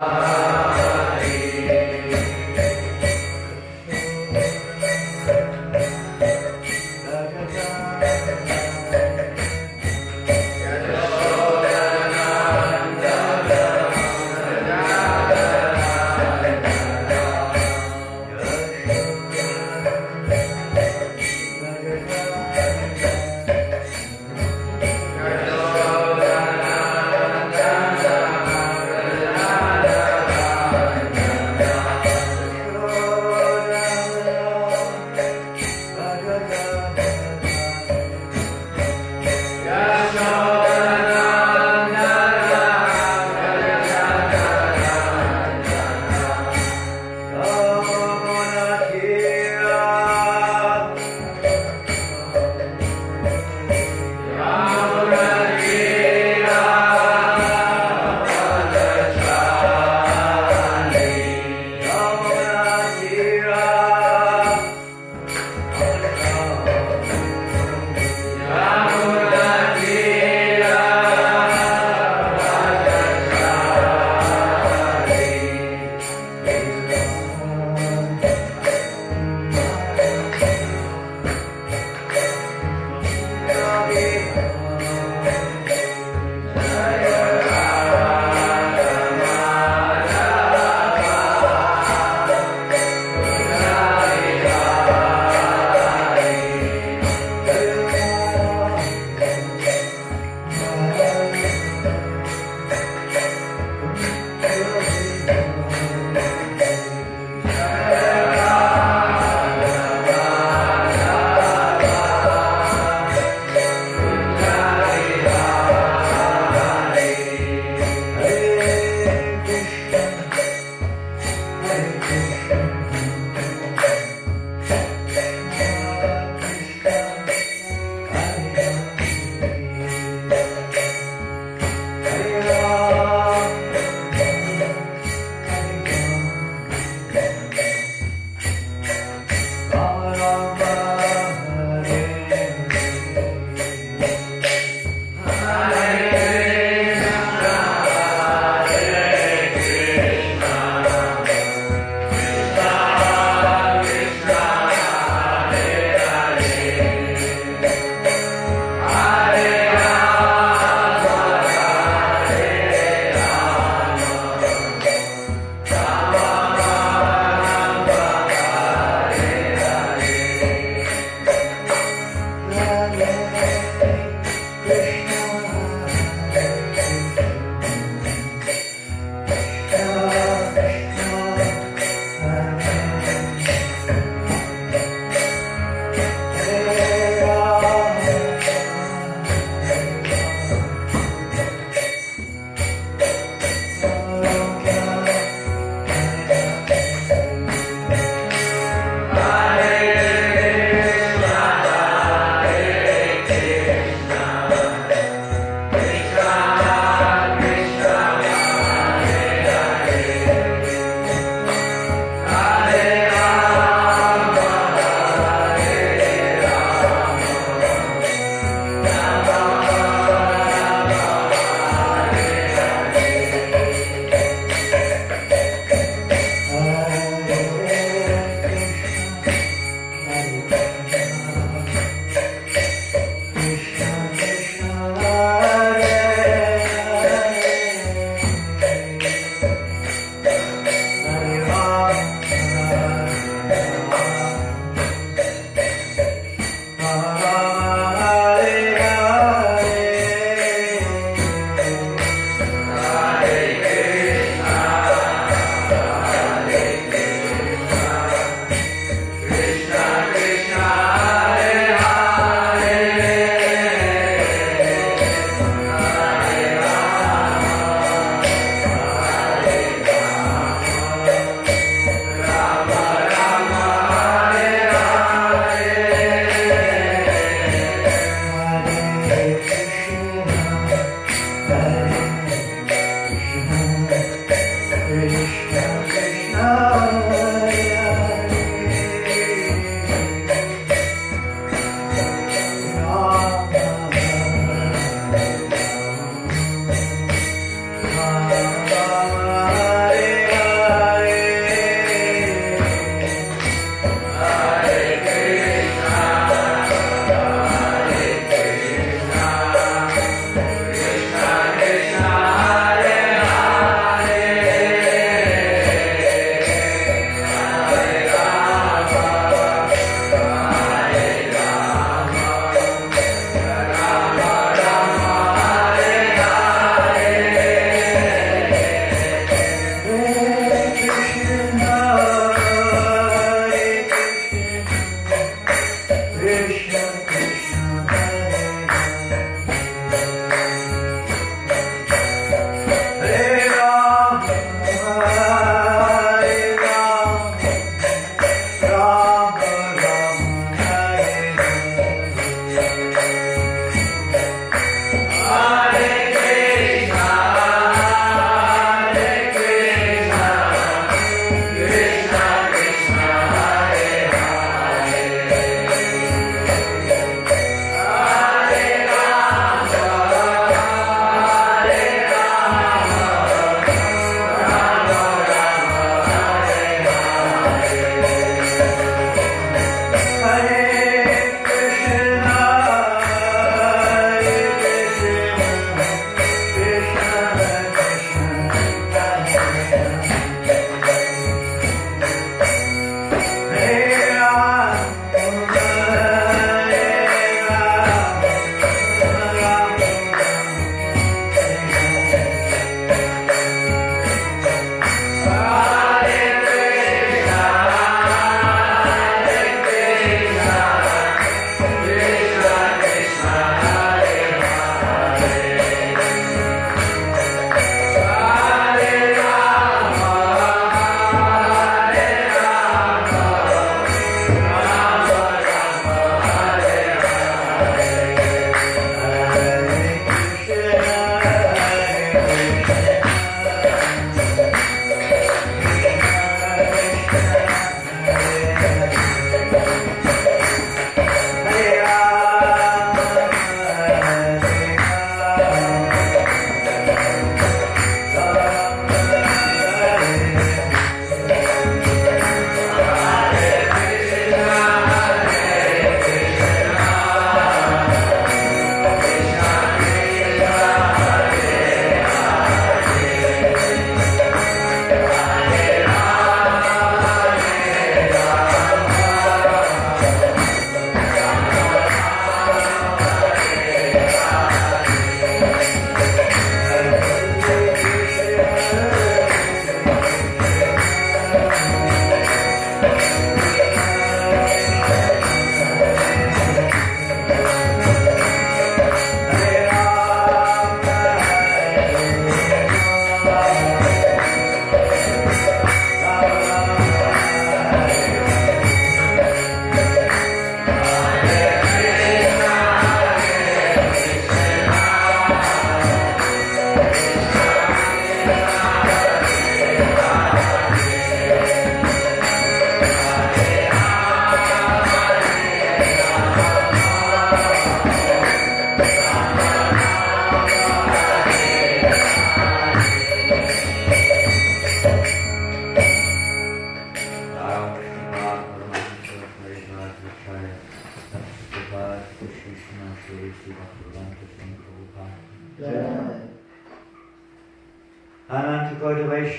Jai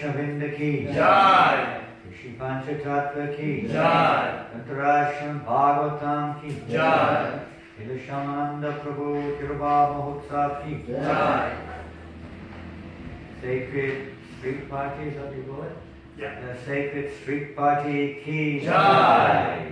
Vaishnavinda ki Jai, Rishi Panchatattva ki Jai, Antarashram Bhagavatam ki Jai, Shyamananda Prabhu Kirpa Mahotsav ki Jai. Sacred street parties, how do you call it? Yeah. The sacred street party ki Jai.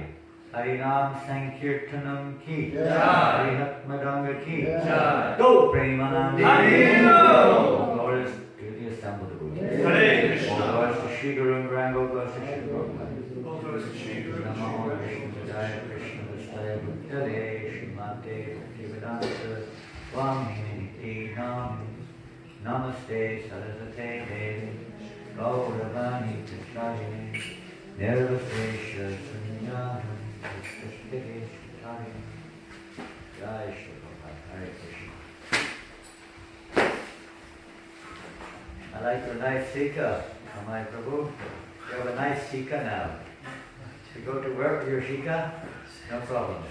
Harinam Sankirtanam ki Jai. Harihat Madanga ki Jai. Go Premanandi Harino. Glories to the assembled devotees. Hare Krishna. All glories to Shri Guru and Grand Gopal Sri Prabhupada. All glories to Shri Guru. Namo Krishna Jaya Krishna Vastaya Bhuttale Srimate Bhaktivedanta Swami Nam Namaste Sarasate Devi Gauravani Krishnaye Nirvasesha Sunyaham Krishnaye Shitari Jai Shri Prabhupada. Hare Krishna. I like your nice Sika, my Prabhu. You have a nice Sika now. You go to work with your Shika? No problem.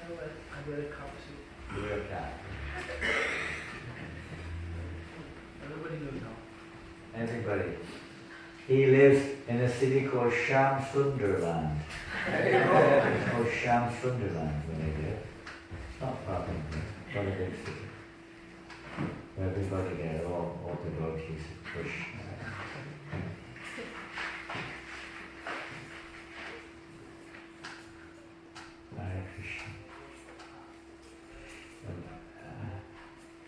I wear a cup suit. You wear a cap. Everybody knows now. Everybody. He lives in a city called Sham Sunderland. It's called Sham Sunderland where they live. It's not far from here. It's not a big city. Everybody there, all the devotees of Krishna. Hare Krishna.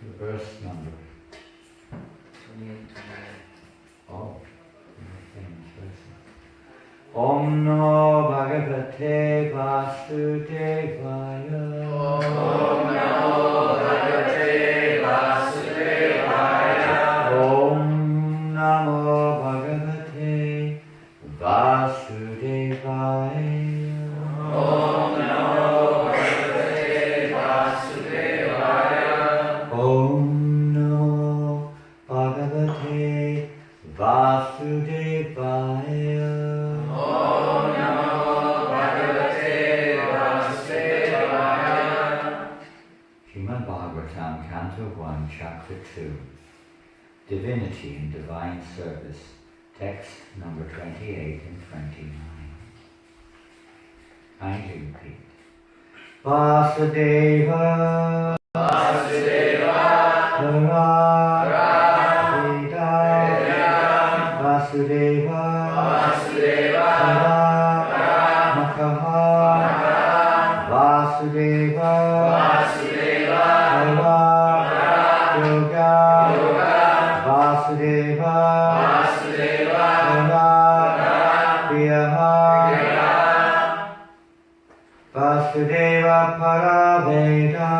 The verse number. 28, 29. Oh, famous verse. Om no Bhagavate Vasudevaya. Om Namo Bhagavate Vasudevaya. Om Namo Bhagavate Vasudevaya. Om Namo Bhagavate Vasudevaya. Om Namo Bhagavate Vasudevaya. Om Namo Bhagavate Vasudevaya. Srimad Bhagavatam, Canto 1, Chapter 2. Divinity and Divine Service. Text number 28 and 29. Kindly repeat. Vasudeva Vasudeva. Paraveda Vasudeva Vasudeva. Paramakaha Vasudeva Vasudeva. Yoga Vasudeva Vasudeva. Priyaha Vasudeva Paraveda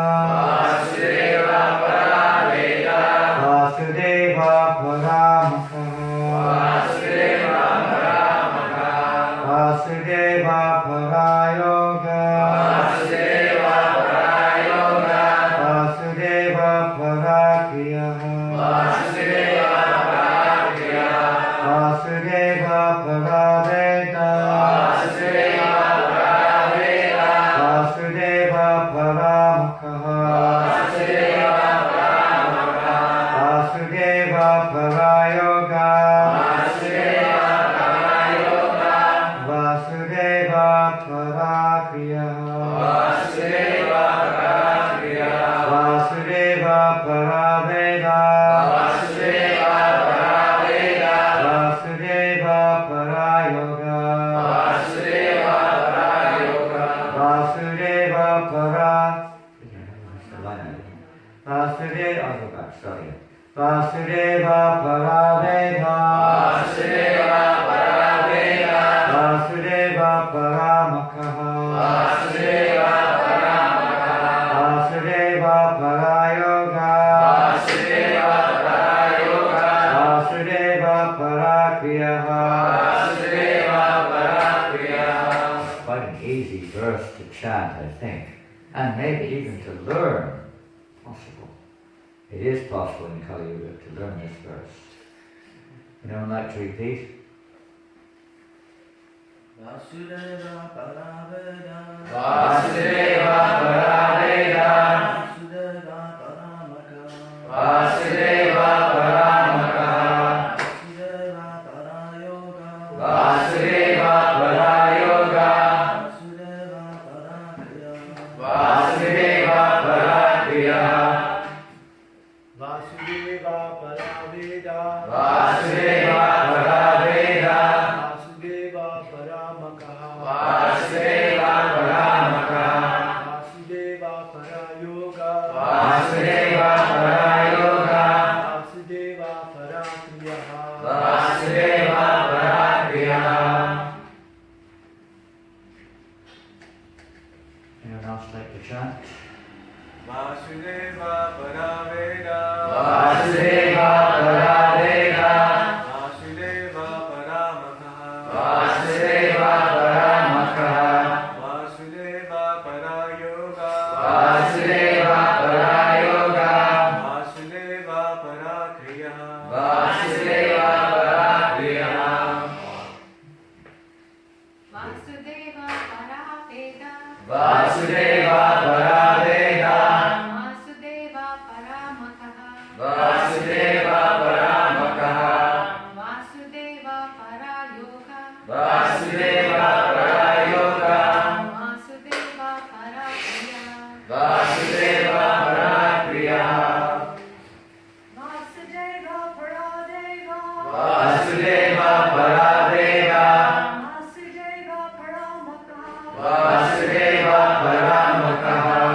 Vasudeva Paraveda. Vasudeva Paramakaha Vasudeva Paramaka. Vasudeva Parayoga Vasudeva Parayoga. Vasudeva Parakriyaha Vasudeva Parakriya. Vasudeva Paraveda Vasudeva Paraveda. Vasudeva Paramakaha Vasudeva Paramaka. Vasudeva Parayoga Vasudeva Parayoga. Vasudeva Parakriyaha Vasudeva Parakriya. Vasudeva Paraveda Vasudeva Paraveda. Vasudeva Parayoga Vasudeva Parayoga. Vasudeva Para Vasudeva sorry. Vasudeva Paraveda Vasudeva Paraveda. Vasudeva Paramakaha Vasudeva Paramaka. Vasudeva Parayoga Vasudeva Parayoga. Vasudeva Parakriyaha. Vasudeva Parakriya. Quite an easy verse to chant, I think, and maybe even to learn. Possible. It is possible in Kali Yuga to learn this verse. Anyone like to repeat? Vasudeva Paraveda. Vasudeva Paraveda. Vasudeva Paramaka. Vasudeva Paramaka. Vasudeva Paraveda, Vasudeva Paramakaha, Vasudeva Paramakaha, Vasudeva Parayoga, Vasudeva Parayoga, Vasudeva Parakriyaha, Vasudeva Parakriyaha. Anyone else like to chant? Vasudeva Paraveda, Vasudeva Paraveda, Vasudeva Paramakaha, Vasudeva Paramakaha, Vasudeva Parayoga, Vasudeva Parayoga, Vasudeva Parakriyaha, Vasudeva Parakriyaha. Vasudeva Paraveda, Vasudeva Paraveda, Vasudeva Paramakaha, Vasudeva Paramakaha, Vasudeva Parayoga, Vasudeva Parayoga, Vasudeva Parakriyaha, Vasudeva Parakriyaha. Vasudeva Paradeva, Vasudeva Paradeva, Vasudeva Paramakaha, Vasudeva Paramakaha,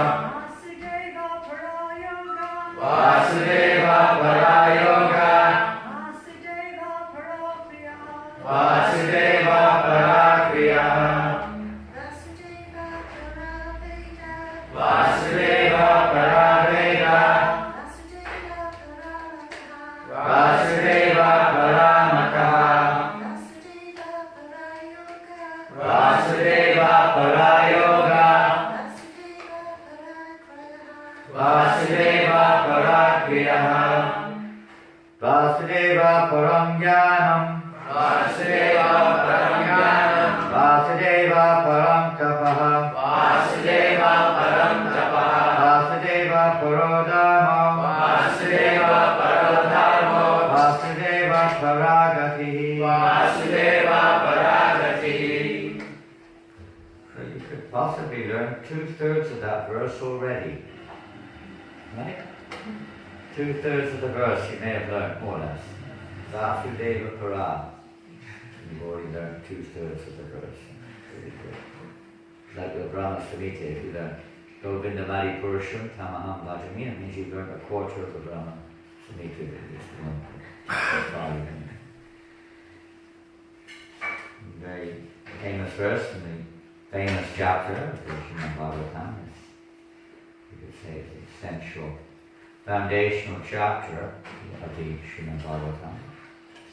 Vasudeva Parayoga, Vasudeva Parayoga, Vasudeva Parakriyaha, Vasudeva Parakriyaha. Vasudeva Paraveda, Vasudeva Paraveda, Vasudeva Paramakaha, Vasudeva Paramakaha, Vasudeva Parayoga, Vasudeva Parakriyaha. Vasudeva Param Jnanam, Vasudeva Paramyanam, Vasudeva Param Tapaha, Vasudeva Param Tapaha, Vasudeva Parodharma, Vasudeva Parodharmo, Vasudeva Paragatihi. Vasudeva Paragatihi. So you could possibly learn 2/3 of that verse already. Right? 2/3 of the verse you may have learned, more or less. Vasudeva Para. You've already learned 2/3 of the verse. Really good. It's like your Brahma Samhita, if you learn Govinda Mari Purusham Tamaham Bhajami, it means you've learned a quarter of the Brahma Samhita, at least one. So far you can. Very famous verse in the famous chapter of the Shrimad Bhagavatam. You could say it's the essential foundational chapter of the Shrimad Bhagavatam,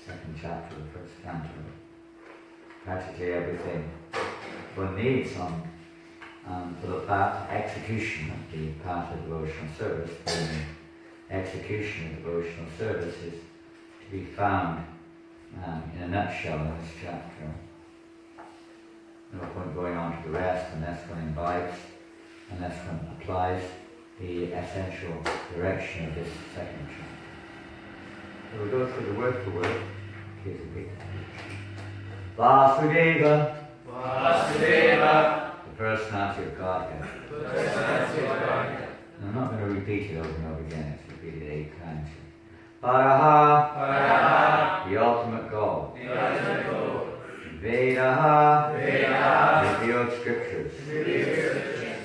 second chapter of the first canto. Practically everything one needs on for the path execution of the path of devotional service. The execution of devotional service is to be found in a nutshell in this chapter. No point going on to the rest unless one imbibes, unless one applies the essential direction of this second chapter. So we'll go through the word for word. Here's a big Vasudeva, Vasudeva, the personality of Godhead. Personality of Godhead. I'm not going to repeat it over and over again, it's repeated 8 times. Paraha, Paraha, the ultimate goal. the ultimate goal. Vedaha, Vedaha, revealed scriptures. revealed scriptures.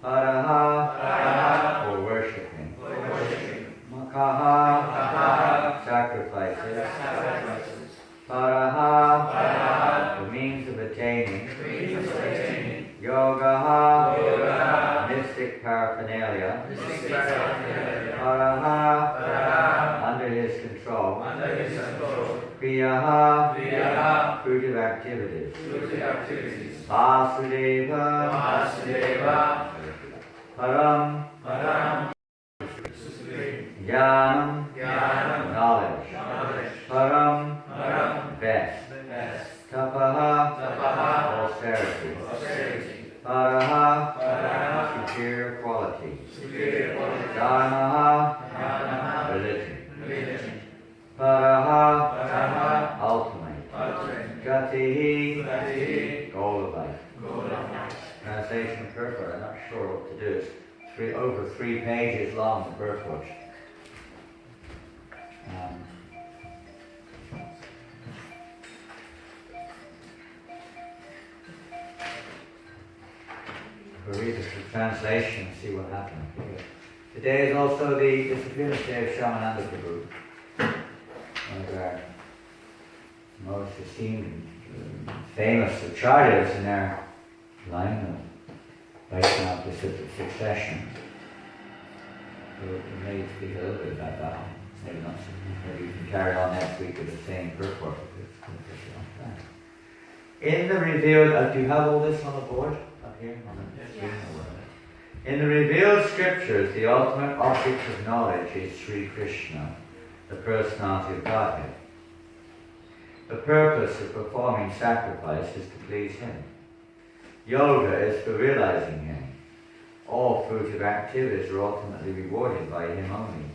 Paraha, Paraha, for worshipping. for worshiping. Makaha, Makaha, sacrifices. sacrifices. Paraha, Paraha, the means of attaining. means of attaining. Yogaha, Yogaha, mystic paraphernalia. mystic paraphernalia. Paraha, Paraha, under his control. under his control. Kriyaha, Kriyaha, fruitive activities. fruitive activities. Vasudeva, Vasudeva, Param, Param, supreme. Jnanam, Jnanam, knowledge. knowledge. Param, Param, best. best. Tapaha, Tapaha, austerity. austerity. Paraha, Paraha, superior quality. superior quality. Dharmaha, Dharma, religion. religion. Paraha, Paraha, ultimate. ultimate. Gatihi, Gatihi, goal of life. goal of life. Translation purport, I'm not sure what to do. It's over 3 pages long, the purport. we'll read the translation and see what happened. Today is also the disappearance day of Shyamananda Prabhu, one of our most esteemed, famous acharyas in our line of Vaishnava succession. So we may speak a little bit about that. Maybe not. Maybe we can carry on next week with the same purport. It's going to take a long time. In the revealed, do you have all this on the board up here? On the screen or whatever? In the revealed scriptures, the ultimate object of knowledge is Sri Krishna, the personality of Godhead. The purpose of performing sacrifice is to please Him. Yoga is for realizing Him. All fruitive activities are ultimately rewarded by Him only.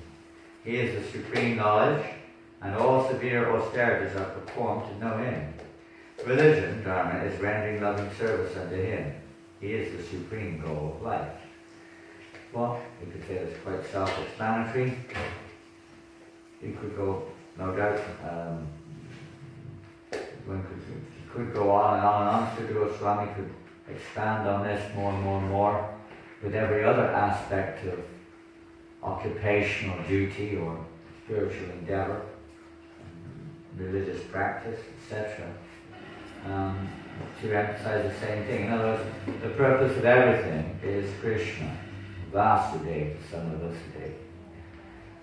He is the supreme knowledge, and all severe austerities are performed to know Him. Religion, Dharma, is rendering loving service unto Him. He is the supreme goal of life. Well, you could say it's quite self-explanatory. You could go, no doubt, one could go on and on and on. Sri Goswami could expand on this more and more and more with every other aspect of occupational duty or spiritual endeavor, religious practice, etc. To emphasize the same thing. In other words, the purpose of everything is Krishna, Vasudeva, the son of Vasudeva.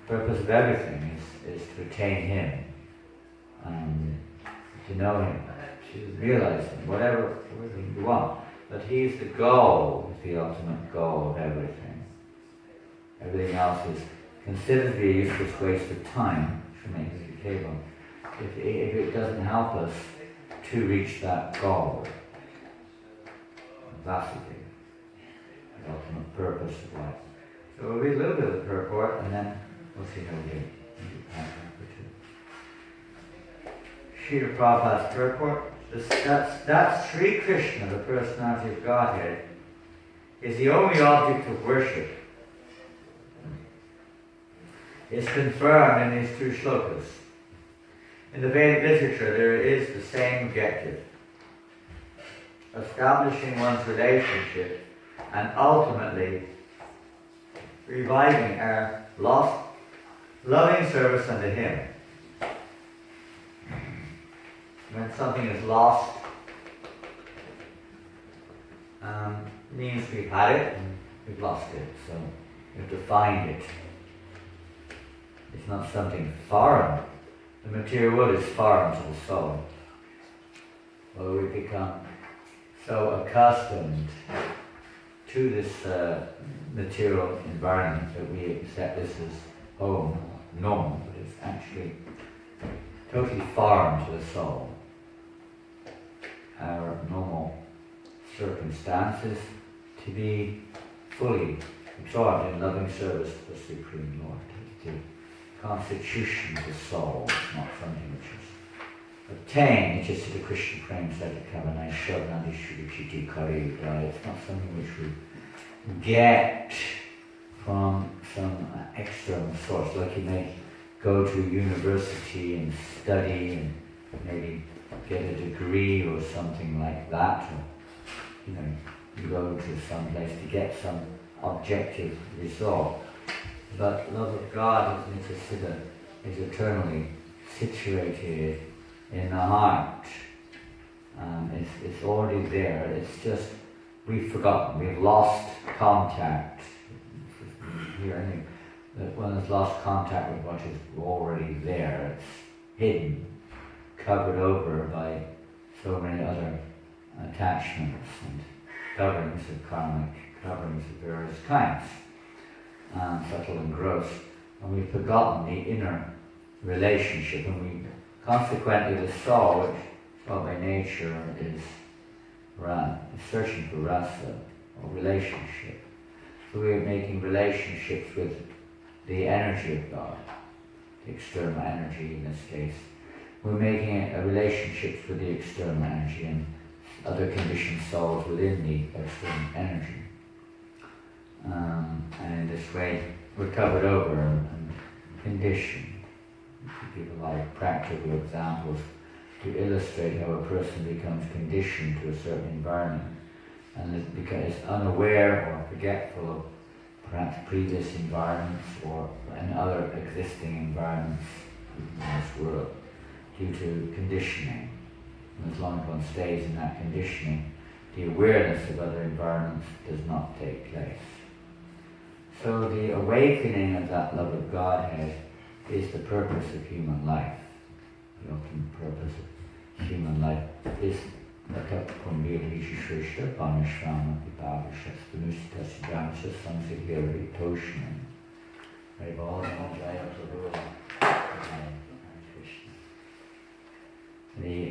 The purpose of everything is to attain Him, and to know Him, to realize Him, whatever you want. But He's the goal, the ultimate goal of everything. Everything else is considered to be a useless waste of time, if it doesn't help us to reach that goal. Vasudeva, the ultimate purpose of life. So we'll read a little bit of the purport and then we'll see how we do. Srila Prabhupada's purport. That Sri Krishna, the personality of Godhead, is the only object of worship. Is confirmed in these two shlokas. In the Vedic literature, there is the same objective: establishing one's relationship and ultimately reviving our lost, loving service unto Him. When something is lost, means we've had it and we've lost it, so we have to find it. It's not something foreign. The material world is foreign to the soul. Well, we become so accustomed to this material environment that we accept this as home, normal, but it's actually totally foreign to the soul. Our normal circumstances to be fully absorbed in loving service to the Supreme Lord. The constitution of the soul is not something which is obtained, it's just the Krishna Prem said, Kavanai Shabnandi Shudikiti Kari. It's not something which we get from some external source, like you may go to a university and study and maybe get a degree or something like that, or you go to some place to get some objective result. But love of God, as we consider, is eternally situated in the heart. It's already there. It's just we've forgotten. We've lost contact. Here, that one has lost contact with what is already there. It's hidden, covered over by so many other attachments and coverings of karmic, coverings of various kinds, subtle and gross. And we've forgotten the inner relationship, and we consequently the soul, which by nature is searching for rasa, or relationship. So we're making relationships with the energy of God, the external energy in this case. We're making a relationships with the external energy and other conditioned souls within the external energy. And in this way, we're covered over and conditioned. To give a lot of practical examples to illustrate how a person becomes conditioned to a certain environment. and because it's unaware or forgetful of perhaps previous environments or and other existing environments in this world due to conditioning. And as long as one stays in that conditioning, the awareness of other environments does not take place. So the awakening of that love of Godhead is the purpose of human life. The ultimate purpose of human life is the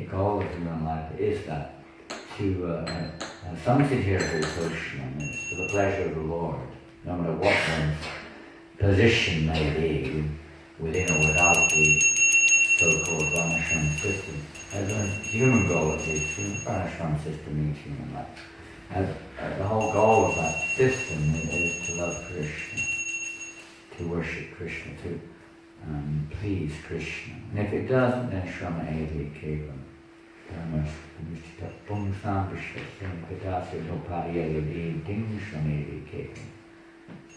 goal of human life is that to samsiddhirabhu tosham, it's for the pleasure of the Lord, no matter what one's position may be, within or without the so-called Varnashram system. As a human goal, at least, the Varnashram system means human life. The whole goal of that system is to love Krishna, to worship Krishna, to please Krishna. And if it doesn't, then Shrama Evi Kevam.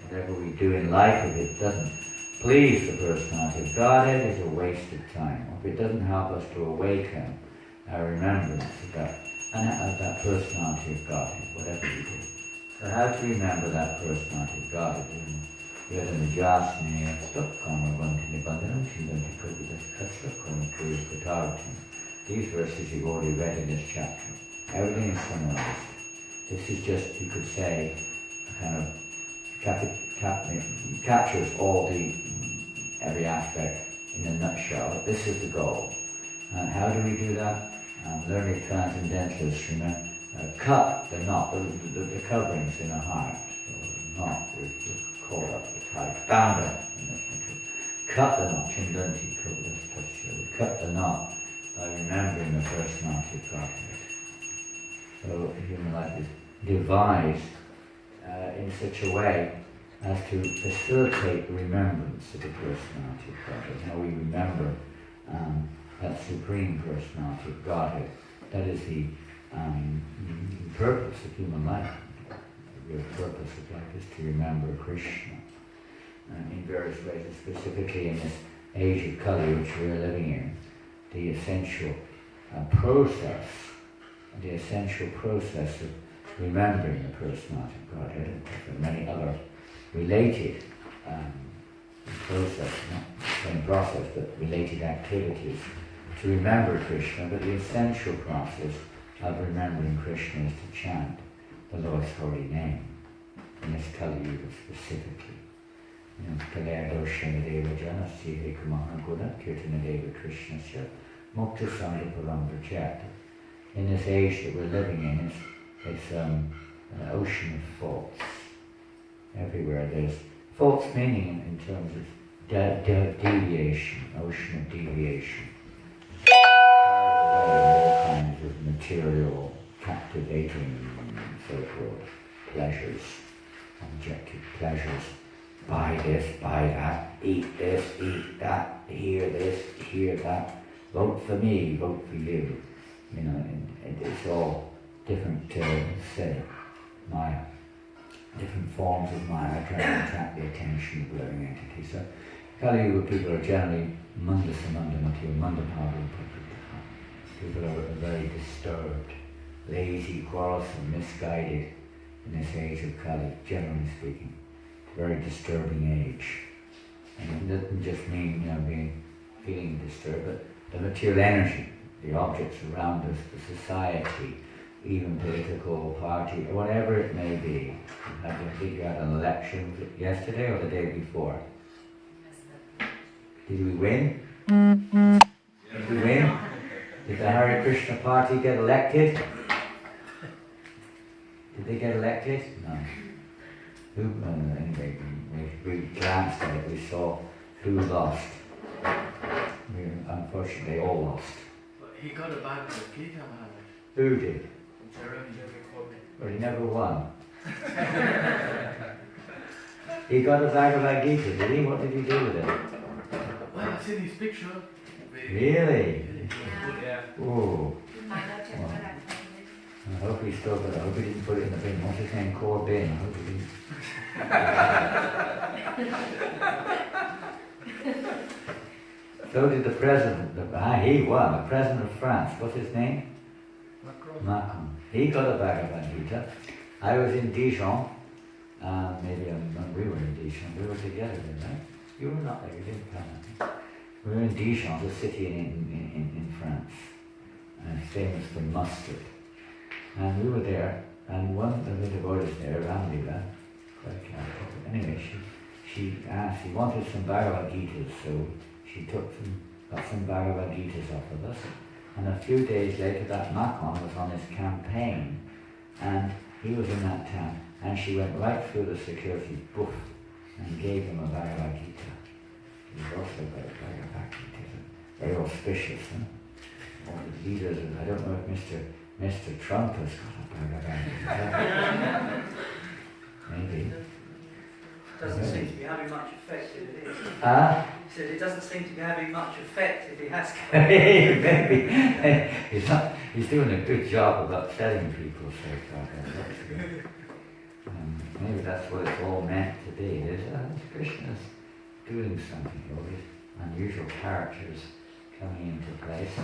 Whatever we do in life, if it doesn't please the personality of Godhead, is a waste of time. If it doesn't help us to awaken our remembrance of that personality of Godhead, whatever we do. So how to remember that personality of Godhead? These verses you've already read in this chapter. Everything is summarized. This is just, you could say, a kind of captures every aspect in a nutshell. This is the goal. And how do we do that? Learned transcendentalists, cut the knot, the coverings in our heart. So the knot, we're caught up, we're tied, bound up in this country. Cut the knot, we cut the knot by remembering the personality of Godhead. So human life is devised in such a way as to facilitate the remembrance of the personality of Godhead. How we remember that supreme personality of Godhead. That is the purpose of human life. The real purpose of life is to remember Krishna in various ways, and specifically in this age of Kali which we are living in. The essential process of remembering the personality of Godhead, and there are many other related process, not the same process, but related activities to remember Krishna. But the essential process of remembering Krishna is to chant the Lord's holy name, in this Kali Yuga specifically. Kalaya Doshanadeva Janasya Hekamaha Guna Kirtanadeva Krishnasya Mukta Sangha Parambrajata. In this age that we're living in, it's an ocean of faults. Everywhere there's faults, meaning in terms of deviation, ocean of deviation. All kinds of material, captivating, so-called pleasures, objective pleasures. Buy this, buy that, eat this, eat that, hear this, hear that. Vote for me, vote for you. And it's all different, Maya. Different forms of Maya trying to attract the attention of living entities. So, Kali Yuga people are generally mandasamandamati or mandapadu. People are very disturbed, lazy, quarrelsome, misguided in this age of Kali, generally speaking. Very disturbing age. And it doesn't just mean, feeling disturbed, but the material energy, the objects around us, the society, even political party, whatever it may be. Did you have an election yesterday or the day before? Did we win? Did we win? Did the Hare Krishna party get elected? Did they get elected? No. Anyway, we glanced at it, we saw who lost. Unfortunately, they all lost. But he got a bag of Gita, Maharaj. Who did? Jeremy never called me. But he never won. He got a Bhagavad Gita, did he? What did he do with it? Well, I seen his picture. Really? Yeah. Oh. I hope he still got it. I hope he didn't put it in the bin. What's his name? Core bin. I hope he didn't. So did the president. He won. The president of France. What's his name? Macron. He got a Bhagavad Gita. I was in Dijon. Maybe when we were in Dijon. We were together then, right? You were not there. You didn't come. We were in Dijon, the city in France. And famous for mustard. And we were there, and one of the devotees there, Ramlila, quite careful. Anyway, she asked, he wanted some Bhagavad Gitas, so she got some Bhagavad Gitas off of us. And a few days later, that Macron was on his campaign, and he was in that town, and she went right through the security, boof, and gave him a Bhagavad Gita. He was also got a Bhagavad Gita. Very auspicious, huh? All the leaders, I don't know if Mr. Trump has got a Bhagavad Gita. Maybe. Doesn't seem to be having much effect if it is. He said it doesn't seem to be having much effect if he has. Maybe. He's doing a good job of upsetting people so far. That's good. Maybe that's what it's all meant to be. Krishna's doing something, all these unusual characters coming into place.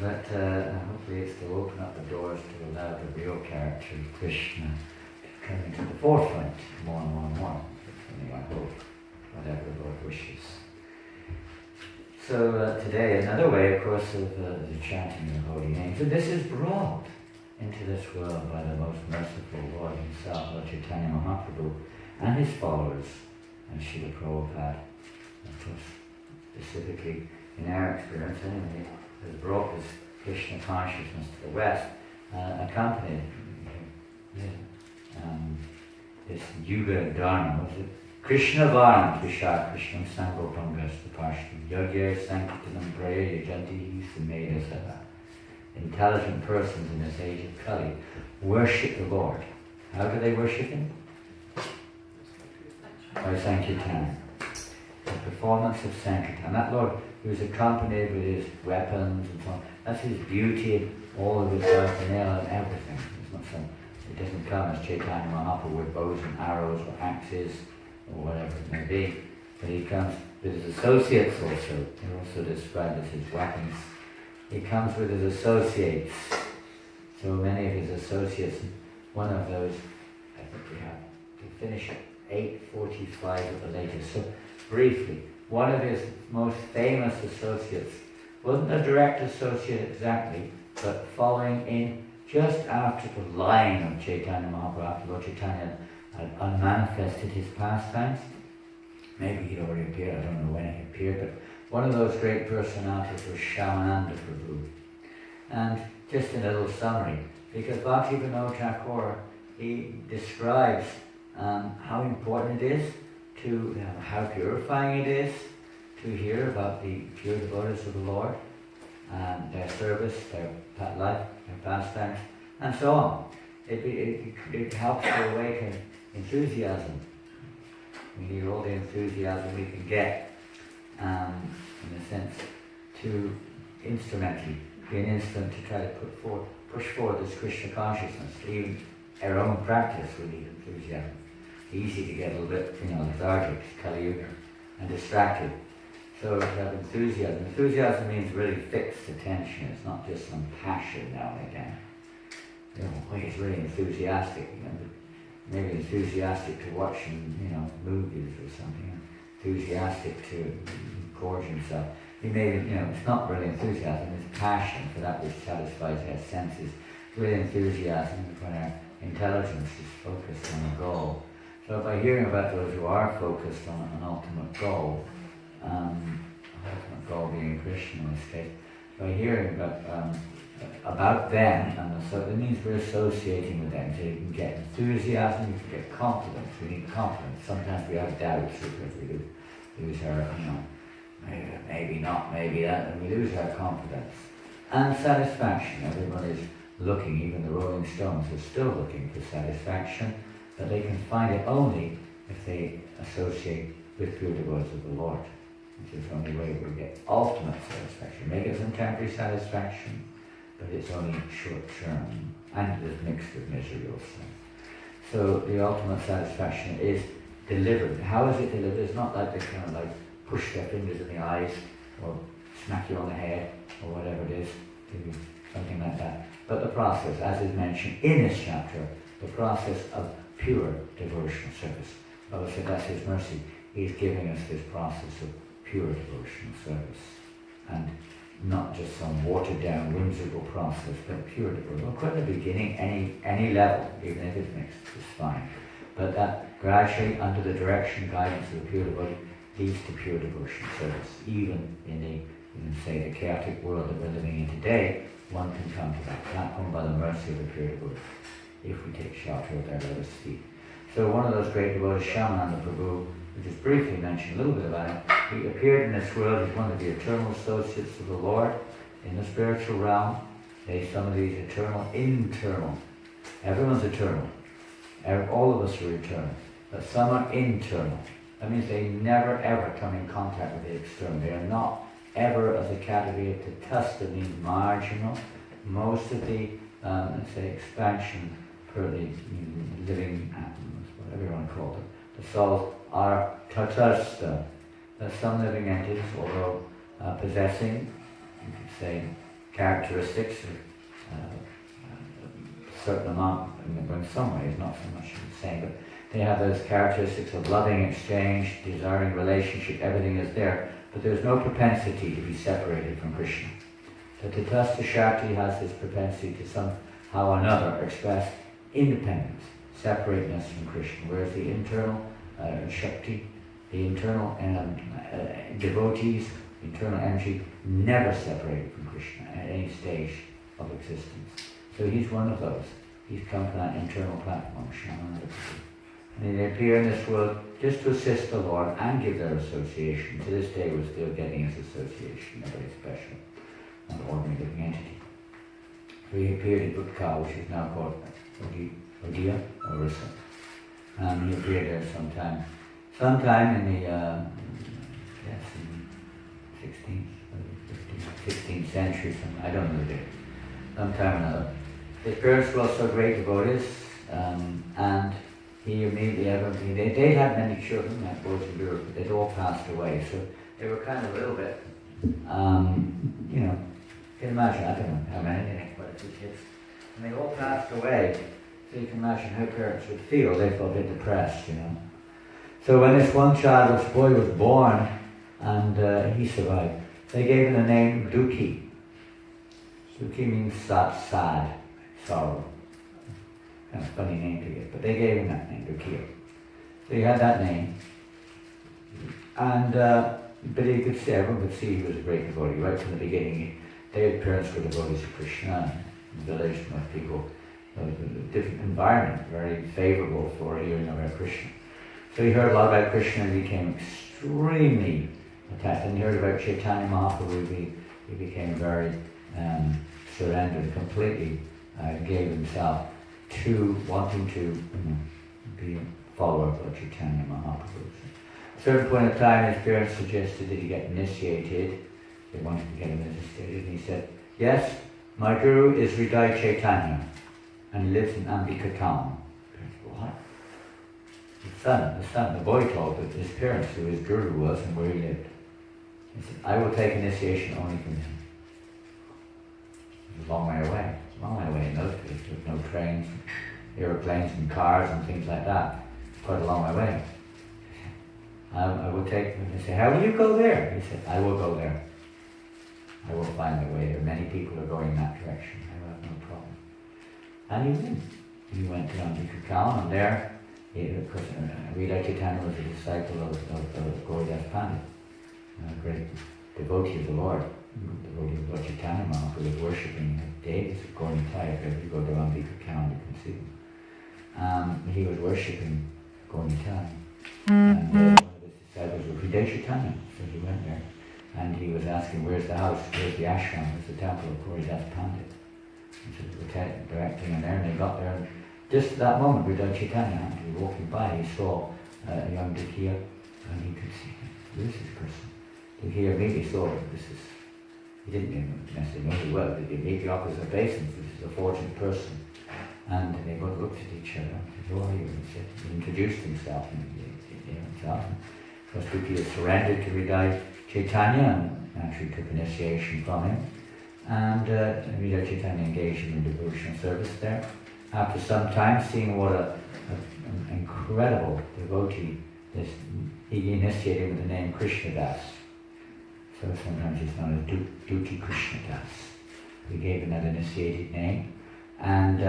But hopefully it's to open up the doors to allow the real character of Krishna to come into the forefront more and more and more. Anyway, I hope, whatever the Lord wishes. So today, another way, of course, of the chanting of holy names, and this is brought into this world by the most merciful Lord himself, Lord Chaitanya Mahaprabhu, and his followers, and Srila Prabhupada, of course, specifically in our experience anyway, has brought this Krishna consciousness to the West, accompanied this Yuga Dharma, was it? Krishna Varnam Krishna Krishna Sangopangas the Pashtam Yogya Sankirtanam Praya Yajanti Sumeda Sada. Intelligent persons in this age of Kali worship the Lord. How do they worship him? By Sankirtan. The performance of Sankirtan. That Lord who is accompanied with his weapons and so on, that's his beauty, all of his paraphernalia and everything. It's not some, it doesn't come as Chaitanya Mahaprabhu with bows and arrows or axes or whatever it may be, but he comes with his associates also. They're also described as his weapons. He comes with his associates. So many of his associates, one of those, I think we have to finish at 8:45 at the latest. So briefly, one of his most famous associates wasn't a direct associate exactly, but following in just after the line of Chaitanya Mahaprabhu, after Lord Chaitanya had unmanifested his pastimes. Maybe he'd already appeared, I don't know when he appeared, but one of those great personalities was Shyamananda Prabhu. And just a little summary, because Bhaktivinoda Thakur, he describes how important it is to, how purifying it is to hear about the pure devotees of the Lord, and their service, their life, their pastimes, and so on. It helps to awaken enthusiasm. We need all the enthusiasm we can get, in a sense, to instrumentally be an instrument to try to push forward this Krishna consciousness. Even our own practice we need enthusiasm. It's easy to get a little bit, lethargic, Kali Yuga, and distracted. So to have enthusiasm. Enthusiasm means really fixed attention. It's not just some passion now and again. He's really enthusiastic. Maybe enthusiastic to watching, movies or something. Enthusiastic to gorge himself. He may, it's not really enthusiasm. It's passion for that which satisfies our senses. It's really enthusiasm when our intelligence is focused on a goal. So by hearing about those who are focused on an ultimate goal, ultimate goal being Krishna in this case, by hearing about them, and so it means we're associating with them, so you can get enthusiasm, you can get confidence. We need confidence. Sometimes we have doubts because we lose our, maybe not, maybe that, and we lose our confidence. And satisfaction. Everybody's looking, even the Rolling Stones are still looking for satisfaction, but they can find it only if they associate with pure devotees of the Lord, which is the only way we get ultimate satisfaction. Maybe some temporary satisfaction, but it's only short term, and it is mixed with misery also. So the ultimate satisfaction is delivered. How is it delivered? It's not like they kind of like push their fingers in the eyes or smack you on the head or whatever it is, something like that. But the process, as is mentioned in this chapter, the process of pure devotional service. Baba said that's His mercy. He's giving us this process of pure devotional service. And not just some watered down, whimsical process, but pure devotion. Well, quite at the beginning, any level, even if it's mixed, is fine. But that gradually, under the direction, guidance of the pure devotee, leads to pure devotional service. Even in the chaotic world that we're living in today, one can come to that platform by the mercy of the pure devotee, if we take shelter of their lotus feet. So one of those great devotees, Shyamananda Prabhu, we just briefly mentioned a little bit about him. He appeared in this world as one of the eternal associates of the Lord in the spiritual realm. Some of these internal. Everyone's eternal. All of us are eternal. But some are internal. That means they never ever come in contact with the external. They are not ever of the category of Tatastha, means marginal. Most of the, expansion per the living atoms, whatever you want to call them, the souls are Tatastha. Some living entities, although possessing, you could say, characteristics of a certain amount, in some ways, not so much the same, but they have those characteristics of loving exchange, desiring relationship, everything is there, but there's no propensity to be separated from Krishna. The Tatastha Shakti has this propensity to somehow or another express independence, separateness from Krishna, whereas the internal Shakti, the internal devotees, internal energy, never separated from Krishna at any stage of existence. So he's one of those. He's come from that internal platform, Shyamananda. And they appear in this world just to assist the Lord and give their association. To this day we're still getting his association, nobody special, not an ordinary living entity. So he appeared in Utka, which is now called Odia, or Orissa. He appeared there sometime in the 16th century, I don't know the date, sometime or another. His parents were also great devotees, and he immediately, they had many children, like boys in Europe, but they'd all passed away, so they were kind of a little bit, you can imagine, I don't know how many, they had quite a few kids, and they all passed away, so you can imagine how parents would feel. They felt a bit depressed, So when this one child, this boy, was born, and he survived, they gave him the name Dukhi. Dukhi means sad, sorrow. Kind of funny name to get, but they gave him that name, Dukhi. So he had that name, and but he could see, everyone could see he was a great devotee right from the beginning. Their parents were devotees of Krishna. In the village, most people, a different environment, very favourable for hearing about Krishna. So he heard a lot about Krishna and became extremely attached. And he heard about Chaitanya Mahaprabhu, he became very surrendered, completely gave himself to wanting to be a follower of Chaitanya Mahaprabhu. At a certain point of time, his parents suggested that he get initiated. They wanted to get him initiated, and he said, yes, my guru is Hridaya Chaitanya, and he lives in Ambika town. What? The boy told his parents who his guru was and where he lived. He said, I will take initiation only from him. It was a long way away. It was a long way away in those days. There was no trains, aeroplanes and cars and things like that. Quite a long way away. I will take him. He said, how will you go there? He said, I will go there. I will find a way there. Many people are going in that direction. I will have no problem. And he went. He went to Ambika town, and there, of course, Hridaya Chaitanya was a disciple of Glories, Pandit, a great devotee of the Lord. Devotee of Lord Chaitanya Mahaprabhu was worshipping Devis of Gauritai. If you go to Ambika town, you can see him. He was worshipping Gauritai. And one of his disciples was Hridaya Chaitanya, so he went there. And he was asking, where's the house, where's the ashram, where's the temple of Glories, Pandit. And so they were directing him there, and they got there, and just at that moment, Hridaya Chaitanya happened to be walking by, he saw a young Dukhiya, and he could see, who is this person? Dukhiya immediately saw that he didn't necessarily know who was, but he made the opposite obeisance, which is a fortunate person. And they both looked at each other and said, "Who are you?" He said, he introduced himself, and first he had surrendered to Hridaya Chaitanya and actually took initiation from him. And Hridaya Chaitanya engaged him in devotional service there. After some time, seeing what an incredible devotee, he initiated him with the name Krishnadas. So sometimes he's known as Duty Krishnadas. We gave him that initiated name. And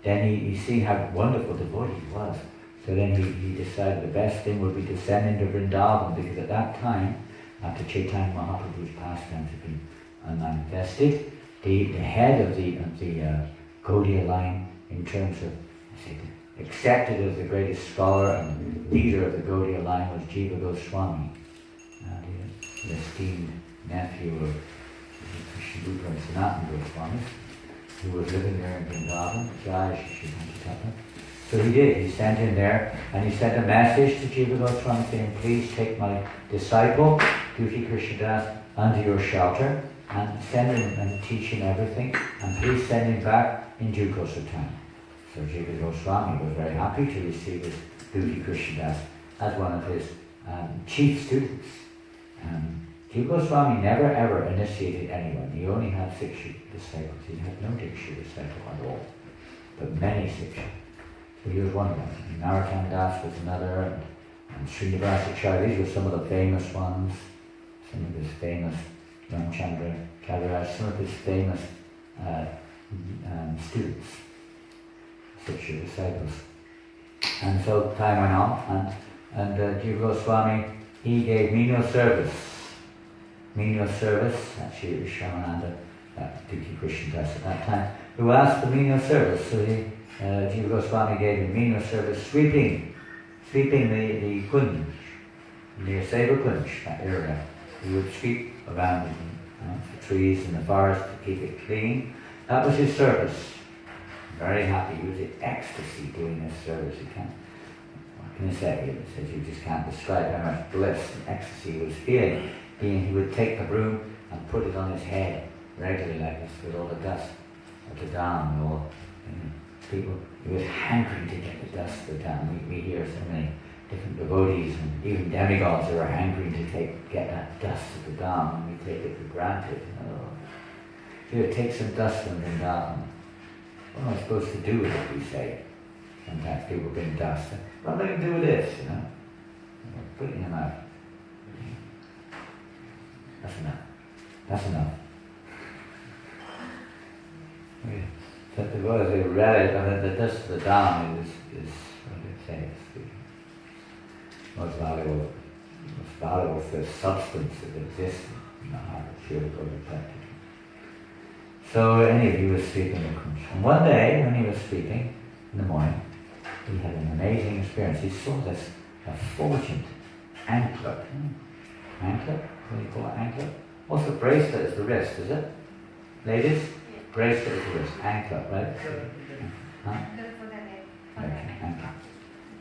then he seen how wonderful devotee he was. So then he decided the best thing would be to send him to Vrindavan, because at that time, after Chaitanya Mahaprabhu's pastimes had been manifested, the head of the Gaudiya line, in terms of accepted as the greatest scholar and leader of the Gaudiya line, was Jiva Goswami, the esteemed nephew of Krishna and Sanatana Goswami, who was living there in Vrindavan, Jai Shyamananda. So he sent him there, and he sent a message to Jiva Goswami saying, "Please take my disciple, Duty Krishnadas, under your shelter, and send him and teach him everything, and please send him back in due course of time." So Jiva Goswami was very happy to receive his Duty Krishnadas as one of his chief students. Jiva Goswami never ever initiated anyone. He only had Siksha disciples. He had no Diksha disciple at all, but many Siksha. So he was one of them. Narottam Das was another, and Srinivasacharya. These were some of the famous ones, some of his famous Ramchandra Kaviraj, some of his famous students, Siksha disciples. And so time went on, and Jiva Goswami, he gave menial service, actually it was Shyamananda, Duty Krishnadas at that time, who asked for menial service. So Jiva Goswami gave him menial service, sweeping the kunj, near Seva Kunj, that area. He would sweep around the trees in the forest to keep it clean. That was his service. Very happy. He was in ecstasy doing this service. What can I say? It says you just can't describe how much bliss and ecstasy he was feeling. He would take the broom and put it on his head regularly like this with all the dust of the Dham and all. People, he was hankering to get the dust of the Dham. We hear so many different devotees and even demigods who are hankering to get that dust of the Dham, and we take it for granted. Here, take some dust from Vrindavan. What am I supposed to do with it, we say? Sometimes people bring dust. What am I going to do with this, Putting them out. That's enough. So the was a relic, the dust of the Dham is what do you say, it's the most valuable first substance that exists in the heart of physical and practical. So anyway, he was sweeping the kunj. And one day, when he was sweeping in the morning, he had an amazing experience. He saw this effulgent anklet. Anklet? What do you call it, anklet? Also bracelet is the wrist, is it? Ladies? Bracelet is the wrist. Anklet, right? Huh? Okay, anklet.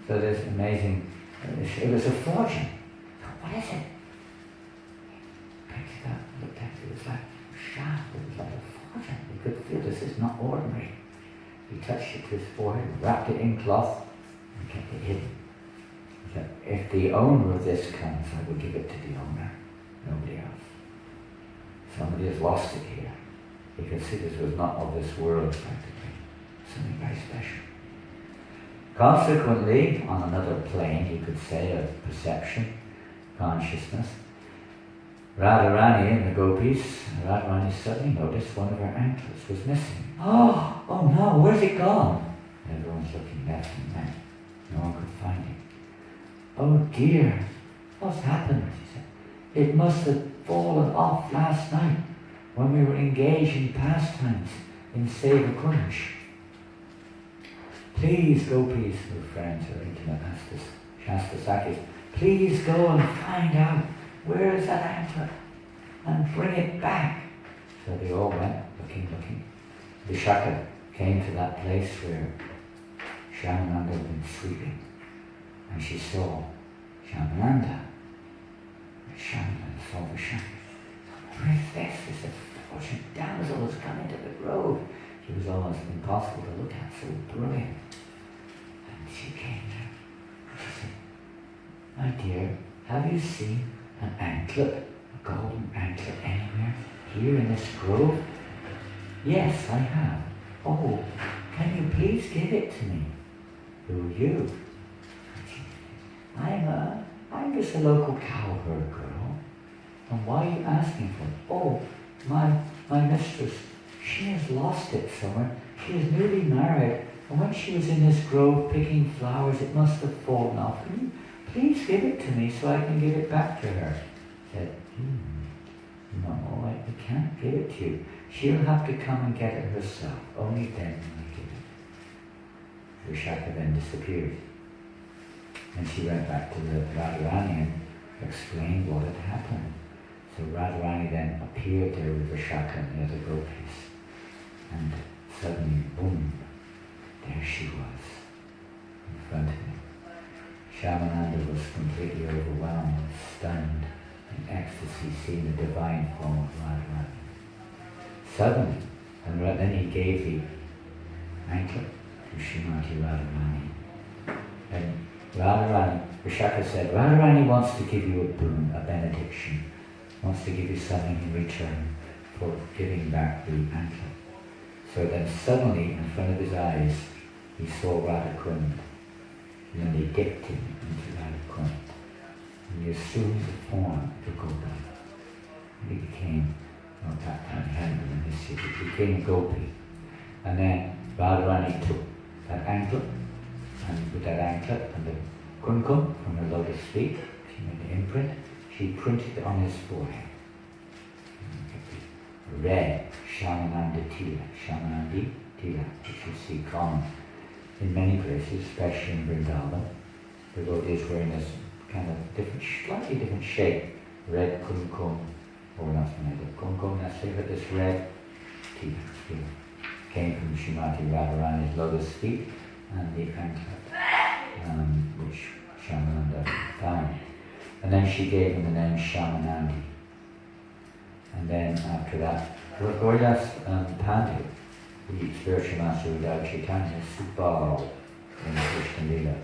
So this amazing, it was a fortune. What is it? Picked it up, looked at it, it was like sharp, it was like a fortune. He could feel this is not ordinary. He touched it to his forehead, wrapped it in cloth, and kept it hidden. He said, if the owner of this comes, I will give it to the owner, nobody else. Somebody has lost it here. He could see this was not of this world practically. Something very special. Consequently, on another plane, you could say, of perception, consciousness, Radharani and the gopis, Radharani suddenly noticed one of her anklets was missing. Oh no, where's it gone? Everyone's looking left and right. No one could find it. Oh dear, what's happened? She said. It must have fallen off last night when we were engaged in pastimes in Seva Kunj. Please, gopis, her friends, her intimate Shasta Sakis, please go and find out where is that anklet and bring it back. So they all went looking. Vishaka came to that place where Shyamananda had been sleeping, and she saw Shyamananda. Shyamananda saw Vishaka. Where is this? It's a come into the grove. She was almost impossible to look at, so brilliant. And she came there. She said, my dear, have you seen an anklet, a golden anklet anywhere here in this grove? Yes, I have. Oh, can you please give it to me? Who are you? I'm just a local cowherd girl. And why are you asking for it? Oh, my mistress, she has lost it somewhere. She is newly married, and when she was in this grove picking flowers, it must have fallen off. Can you please give it to me so I can give it back to her? I said, no, I can't give it to you. She'll have to come and get it herself. Only then will I give it. Vishaka then disappeared. And she went back to the Radharani and explained what had happened. So Radharani then appeared there with Vishaka and the other gopis. And suddenly, boom, there she was, in front of him. Shyamananda was completely overwhelmed, stunned, in ecstasy, seeing the divine form of Radharani. Suddenly, and then he gave the anklet to Srimati Radharani. And Radharani, Vishaka said, Radharani wants to give you a boon, a benediction, wants to give you something in return for giving back the anklet. So then suddenly, in front of his eyes, he saw Radhakund. And then they dipped him into Radhakund. And he assumed the form of a gopi. And he became, at that time he hadn't been initiated, he became a gopi. And then Radharani took that anklet, and with that anklet and the kumkum from her lotus feet, she made the imprint, she printed it on his forehead. Red Shyamananda tilak, Shyamanandi tilak, which you see common in many places, especially in Vrindavan. The devotees wearing this kind of different, slightly different shape, red kumkum, or not kumkum necessarily, but this red tilak here came from Srimati Radharani's lotus feet and the anklet, which Shyamananda found. And then she gave him the name Shyamanandi. And then after that, Glories Pandit, the spiritual master of Lord Chaitanya, Subal in Krishna Lila.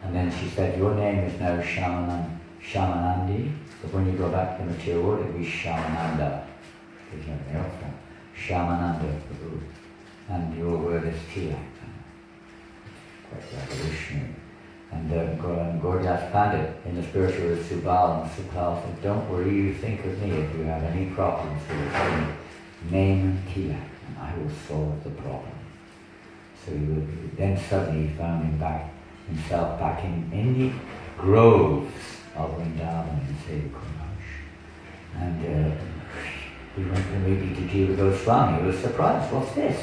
And then she said, your name is now Shyamanandi, but when you go back to the material world, it will be Shyamananda. There's nothing else from Shyamananda, and your word is tilak. Quite revolutionary. And Gordas Pandit in the spiritual is Subal, and Subal said, don't worry, you think of me if you have any problems with it. Name tilak, and I will solve the problem. So then suddenly he found himself back in the groves of Vrindavan in Sevakumaj. And he went to meet to Jiva Goswami. He was surprised, what's this?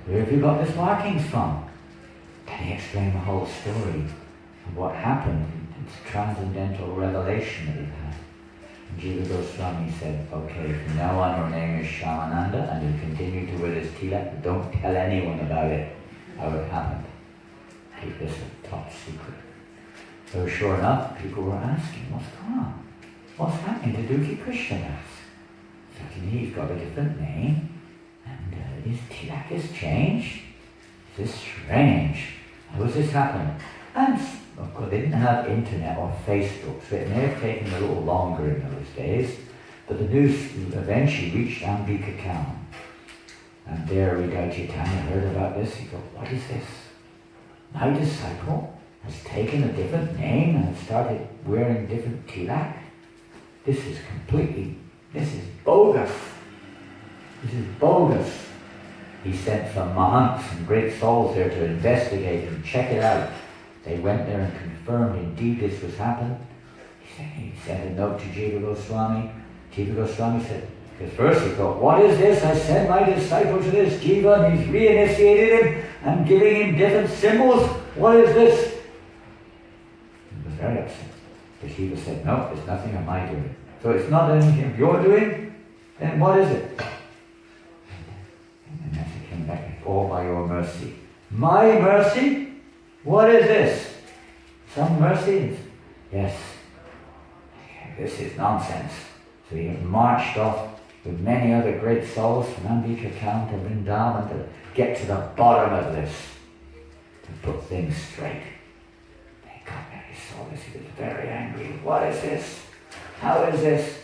Where have you got this markings from? Then he explained the whole story of what happened, it's transcendental revelation that he had. And Jiva Goswami said, okay, from now on your name is Shyamananda, and you continue to wear this tilak, but don't tell anyone about it, how it happened. Keep this a top secret. So sure enough, people were asking, what's going on? What's happening to Duki Krishnadas? Suddenly he's got a different name, and his tilak has changed. This is strange. How has this happened? And of course, they didn't have internet or Facebook, so it may have taken a little longer in those days, but the news eventually reached Ambika Town. And there Radha Chaitanya heard about this. He thought, what is this? My disciple has taken a different name and started wearing different tilak? This is bogus. This is bogus. He sent some mahants and great souls there to investigate and check it out. They went there and confirmed indeed this was happening. He sent a note to Jiva Goswami. Jiva Goswami said, because first he thought, what is this? I sent my disciple to this Jiva and he's reinitiated him and giving him different symbols. What is this? He was very upset. But Jiva said, no, it's nothing of my doing. So it's not anything of your doing? Then what is it? And then as he came back, all by your mercy. My mercy? What is this? Some mercy? Yes. This is nonsense. So he marched off with many other great souls from ISKCON to Vrindavan to get to the bottom of this, to put things straight. They got there, he saw this, he was very angry. What is this? How is this?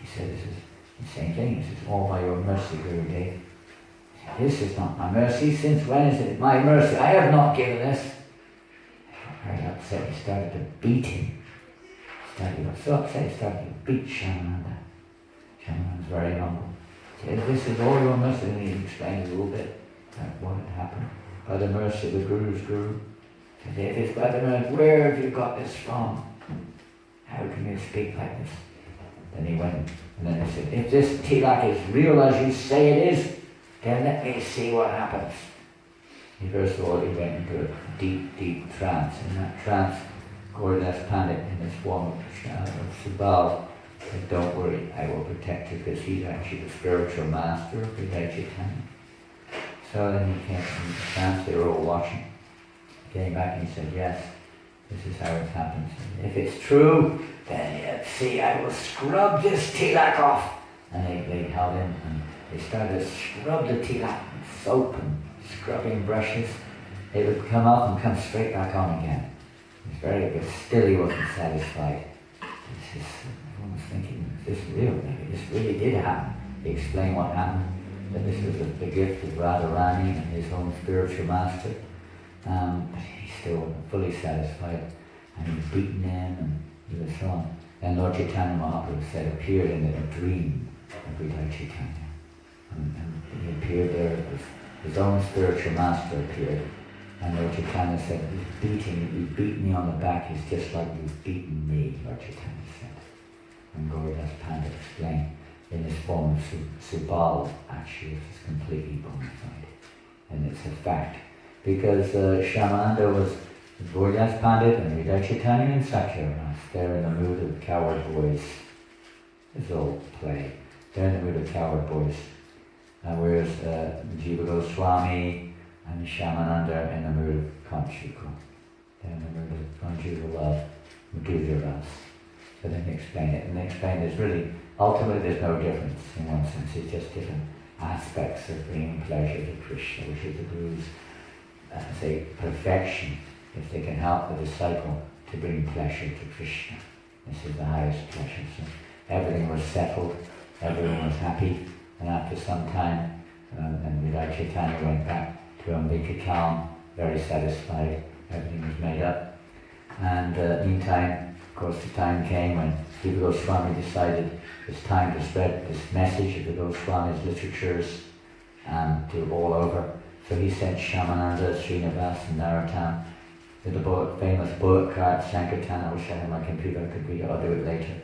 He said, this is the same thing. He says, all by your mercy, Guru Dev. He said, this is not my mercy. Since when is it my mercy? I have not given this. He got very upset. He started to beat him. He got so upset, he started to beat Shyamananda. Shyamananda was very humble. He said, this is all your mercy. And he explained a little bit about what had happened. By the mercy of the Guru's Guru. He said, if it's by the mercy, where have you got this from? How can you speak like this? Then he went, and then he said, if this tilak is real as you say it is, then let me see what happens. First of all, he went into a deep, deep trance. In that trance, Glories Pandit, in this form of Subal, said, don't worry, I will protect you, because he's actually the spiritual master of Hridaya Chaitanya. So then he came from the trance, they were all watching. He came back and he said, yes, this is how it happens. If it's true, then see, I will scrub this tilak off. And they held him and they started to scrub the tilak with soap and scrubbing brushes. It would come off and come straight back on again. He was very good, still he wasn't satisfied. Everyone was thinking, is this real? Maybe this really did happen. He explained what happened, that this was the gift of Radharani and his own spiritual master. But he still wasn't fully satisfied, and he was beaten in and he was so on. And Lord Chaitanya Mahaprabhu said appeared in a dream of Hridaya Chaitanya. And he appeared there, his own spiritual master appeared. And Lord Chaitanya said, you beat me on the back, is just like you've beaten me, Lord Chaitanya said. And Glories Pandit explained, in this form of Subal, actually, it is completely bona fide. And it's a fact. Because Shyamananda was Glories Pandit and Hridaya Chaitanya and Sakyarama. They're in the mood of coward boys. It's all play. They're in the mood of coward boys. Whereas Jiva Goswami and Shyamananda are in the mood of Kanchiko. They're in the mood of conjugal love, Madhurya Ras. So then they explain it. And they explain there's really, ultimately there's no difference in one sense. It's just different aspects of bringing pleasure to Krishna, which is the Guru's say perfection, if they can help the disciple to bring pleasure to Krishna. This is the highest pleasure. So everything was settled, everyone was happy, and after some time, and Hridaya Chaitanya went back to ISKCON, very satisfied, everything was made up. And meantime, of course, the time came when Jiva Goswami decided it's time to spread this message of the Goswami's literatures to all over. So he sent Shyamananda, Srinivas and Narottam with the famous bullet cart, Sankirtan. I wish I had my computer, I could read it, I'll do it later.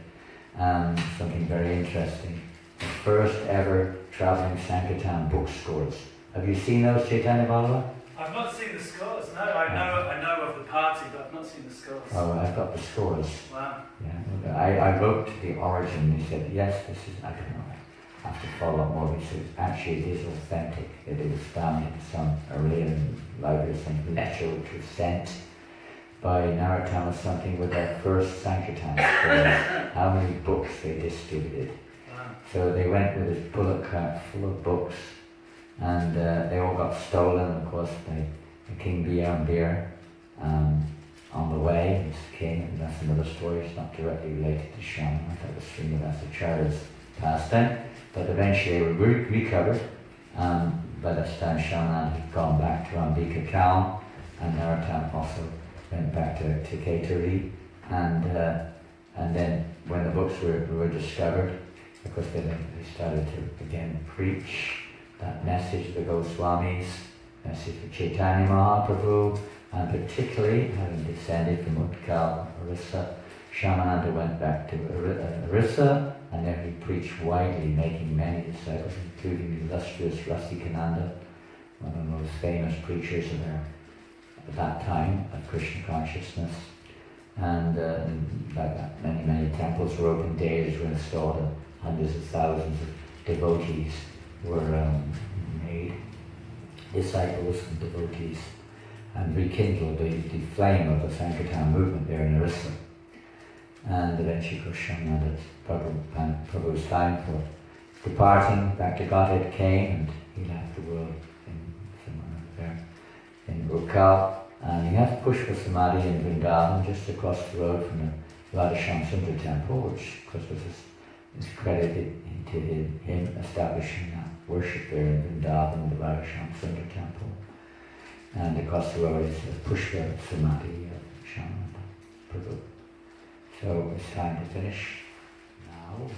Something very interesting. The first ever travelling Sankirtan book scores. Have you seen those, Chaitanya Ballava? I've not seen the scores, no. I know of the party, but I've not seen the scores. Oh, I've got the scores. Wow. Yeah, I wrote the origin. He said, yes, this is, I don't know. I have to follow up more research. Actually, it is authentic. It was found in some Arabian library, some letter which was sent by Narottam or something with their first Sankirtan scores, how many books they distributed. Wow. So they went with this bullock cart full of books, and they all got stolen, of course, by King Beer on the way. This king, and that's another story. It's not directly related to Shaman. I thought it was Srinivasacharya's pastime. But eventually they were recovered. By this time Shyamananda had gone back to ISKCON, and Narottam also went back to Kaituri. And then when the books were discovered, of course they started to again preach that message of the Goswamis, message of Chaitanya Mahaprabhu, and particularly having descended from Utkal, Orissa, Shyamananda went back to Orissa, and there he preached widely, making many disciples, including the illustrious Rasikananda, one of the most famous preachers at that time of Krishna consciousness. And many temples were open, deities were installed, and hundreds of thousands of devotees were made, disciples and devotees, and rekindled the flame of the Sankirtan movement there in Orissa. And eventually, Shyamananda, Prabhu's time for departing back to Godhead came, and he left the world in somewhere there in Urkal, and he had Pushpa Samadhi in Vrindavan, just across the road from the Radha Shamsundar temple, which of course is credited to him establishing that worship there in Vrindavan, the Radha Shamsundar temple. And across the road is Pushpa Samadhi of Shyamananda Prabhu. So it's time to finish now.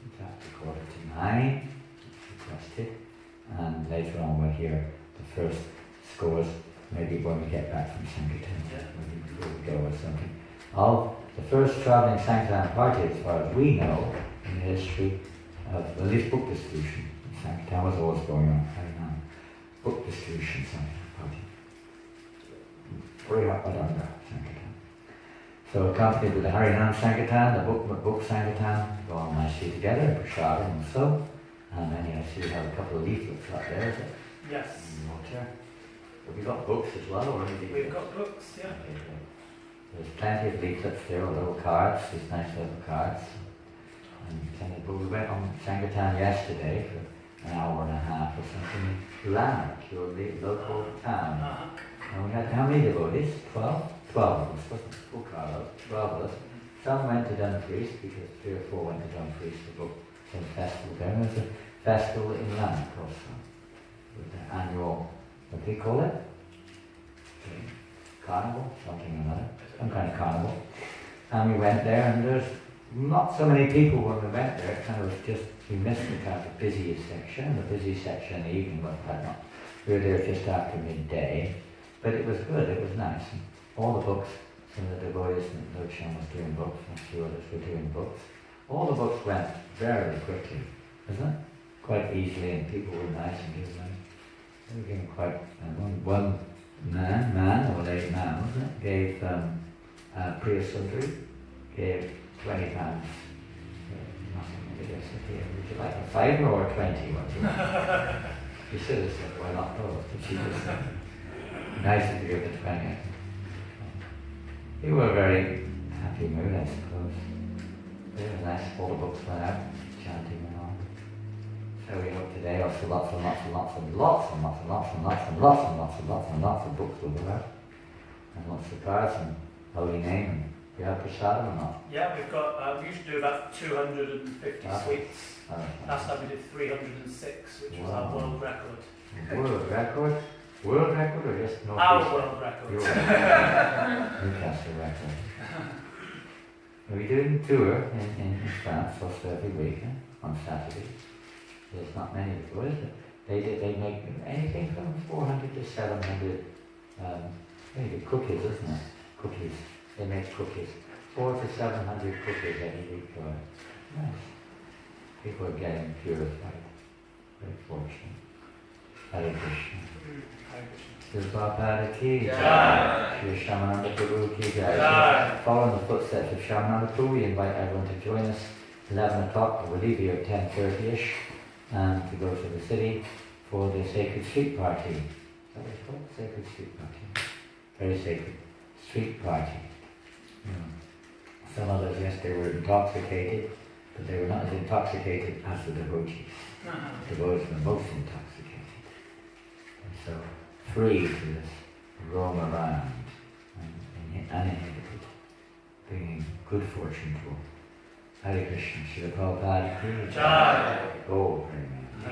It's after 8:45, requested, and later on we'll hear the first scores, maybe when we get back from Sankirtan, maybe before we go or something, of the first travelling Sankirtan party, as far as we know, in the history of at least book distribution. Sankirtan was always going on, Harinam, book distribution Sankirtan party. Sankirtan. So accompanied with the Harinam Sankirtan, the book Sankirtan, go on nicely together, Prashadam and so. And then I see you have a couple of leaflets up there, is it? Yes. In the water. Have you got books as well, or anything? We've got books, yeah. Okay, good. There's plenty of leaflets there, or little cards, these nice little cards. And plenty of books. We went on Sankirtan yesterday for an hour and a half or something in Lanark, your local town. And we had how many devotees? 12? 12 of us, wasn't it? Full carload, 12 of us. Some went to Dumfries because 3 or 4 went to Dumfries to book some festival there. And there's a festival in Lanark also, with the annual, what do you call it? Carnival, something or another, some kind of carnival. And we went there, and there's not so many people when we went there. It kind of was just, we missed the kind of busy section. The busy section in the evening was not. We were there just after midday, but it was good, it was nice. And all the books, some of the devotees, Lodsham was doing books, and a few others were doing books. All the books went very quickly, isn't it? Quite easily, and people were nice and giving money. They were giving quite, one man, or lady man, wasn't it? Gave Priya Sundari, gave £20. Would you like a fiver or a 20? She should have said, why not both? But she just said, nice to give the 20. They were a very happy mood, I suppose. It was nice, all the books went out, chanting and all. So we hope today also lots and lots and lots and lots and lots and lots and lots and lots and lots and lots and lots of books will go out. And lots of cards and holy name, and you have prasadam or not? Yeah, we've got, we usually do about 250 sweets. Last time we did 306, which was our world record. World record? World record or just North Our East? world record. Your Newcastle record. We do a tour in France also every week, on Saturday. There's not many of those, but they make anything from 400 to 700 maybe cookies, isn't it? Cookies. They make cookies. 400 to 700 cookies every week. Nice. People are getting purified. Very fortunate. Hare Krishna. Shri Prabhupada ki jai. Shri Shyamananda Prabhu ki jai. Following the footsteps of Shyamananda Prabhu, we invite everyone to join us 11 o'clock. We'll leave here at 10:30ish and to go to the city for the Sacred Street Party. Is that what it's called? Sacred Street Party. Very sacred. Street Party. Some others, yes, they were intoxicated, but they were not as intoxicated as the devotees. The devotees were most intoxicated. And so, free to just roam around and uninhibited, bringing good fortune to all. Hare Krishna, Srila Prabhupada ki jai. Go, I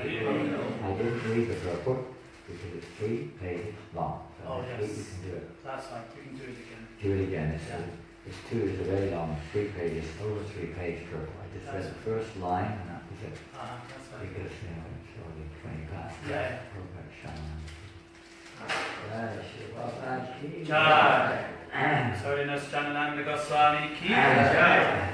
didn't read the report because it's 3 pages long. So Oh, next week yes. you can do it. That's fine, we can do it again. Do it again. Yeah. It's 2 is a very long, 3 pages, over 3 page report. I just read the first line and that was it. That's fine. Because, it's already 20 past. Yeah. Prabhupada Shyamananda. Jai Shri Prabhupada ki Jai. His Holiness Shyamananda Goswami ki jai.